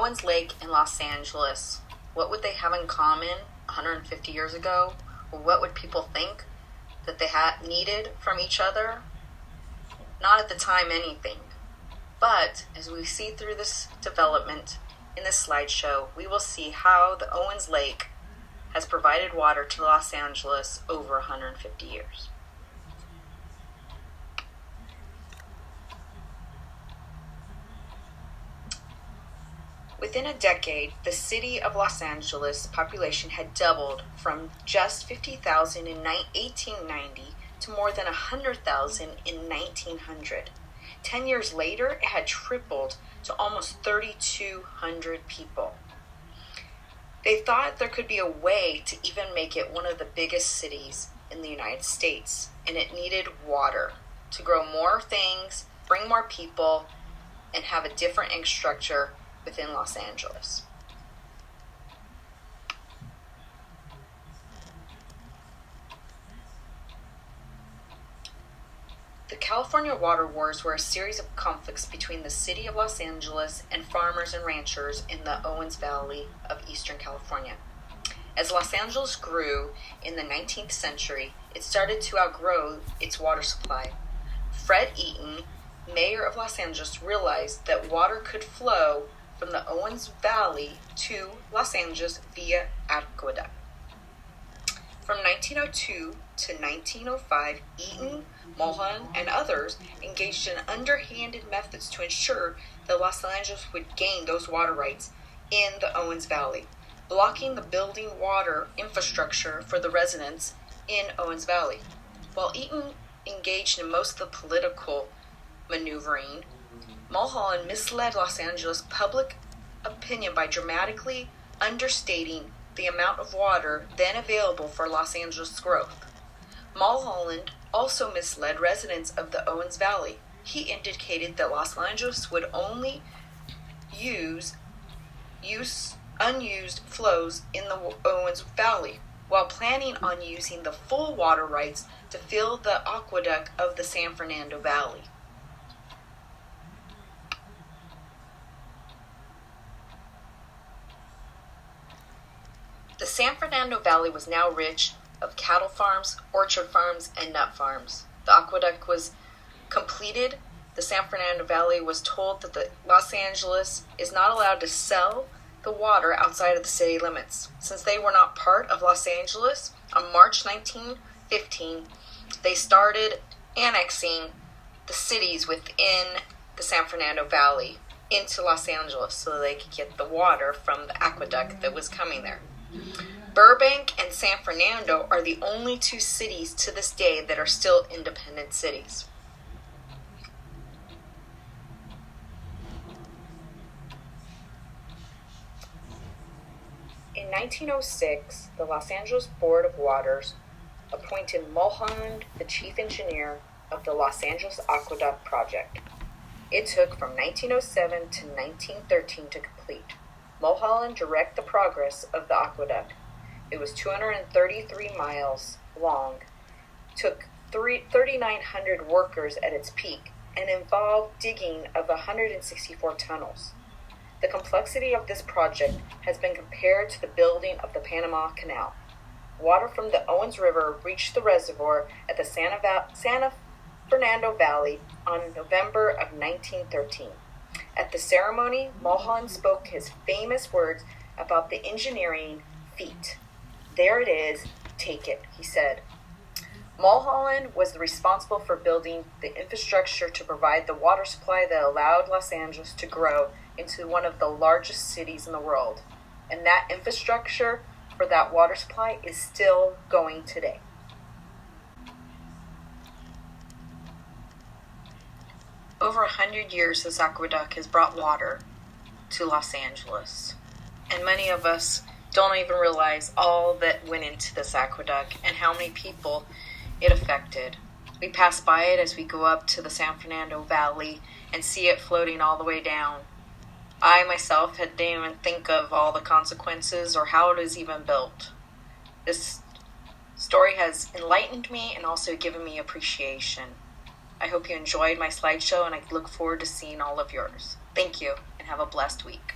Owens Lake and Los Angeles, what would they have in common 150 years ago? Or what would people think that they had needed from each other? Not at the time anything. But as we see through this development in this slideshow, we will see how the Owens Lake has provided water to Los Angeles over 150 years. Within a decade, the city of Los Angeles population had doubled from just 50,000 in 1890 to more than 100,000 in 1900. 10 years later, it had tripled to almost 3,200 people. They thought there could be a way to even make it one of the biggest cities in the United States, and it needed water to grow more things, bring more people, and have a different infrastructure within Los Angeles. The California Water Wars were a series of conflicts between the city of Los Angeles and farmers and ranchers in the Owens Valley of Eastern California. As Los Angeles grew in the 19th century, it started to outgrow its water supply. Fred Eaton, mayor of Los Angeles, realized that water could flow from the Owens Valley to Los Angeles via aqueduct. From 1902 to 1905, Eaton, Mulholland, and others engaged in underhanded methods to ensure that Los Angeles would gain those water rights in the Owens Valley, blocking the building water infrastructure for the residents in Owens Valley. While Eaton engaged in most of the political maneuvering, Mulholland misled Los Angeles public opinion by dramatically understating the amount of water then available for Los Angeles growth. Mulholland also misled residents of the Owens Valley. He indicated that Los Angeles would only use unused flows in the Owens Valley, while planning on using the full water rights to fill the aqueduct of the San Fernando Valley. The San Fernando Valley was now rich of cattle farms, orchard farms, and nut farms. The aqueduct was completed. The San Fernando Valley was told that the Los Angeles is not allowed to sell the water outside of the city limits. Since they were not part of Los Angeles, on March 1915, they started annexing the cities within the San Fernando Valley into Los Angeles so they could get the water from the aqueduct that was coming there. Burbank and San Fernando are the only two cities to this day that are still independent cities. In 1906, the Los Angeles Board of Waters appointed Mulholland the chief engineer of the Los Angeles Aqueduct project. It took from 1907 to 1913 to complete. Mulholland directed the progress of the aqueduct. It was 233 miles long, took 3,900 workers at its peak, and involved digging of 164 tunnels. The complexity of this project has been compared to the building of the Panama Canal. Water from the Owens River reached the reservoir at the San Fernando Valley on November of 1913. At the ceremony, Mulholland spoke his famous words about the engineering feat. "There it is, take it," he said. Mulholland was responsible for building the infrastructure to provide the water supply that allowed Los Angeles to grow into one of the largest cities in the world. And that infrastructure for that water supply is still going today. Over 100 years, this aqueduct has brought water to Los Angeles. And many of us don't even realize all that went into this aqueduct and how many people it affected. We pass by it as we go up to the San Fernando Valley and see it floating all the way down. I myself didn't even think of all the consequences or how it is even built. This story has enlightened me and also given me appreciation. I hope you enjoyed my slideshow, and I look forward to seeing all of yours. Thank you, and have a blessed week.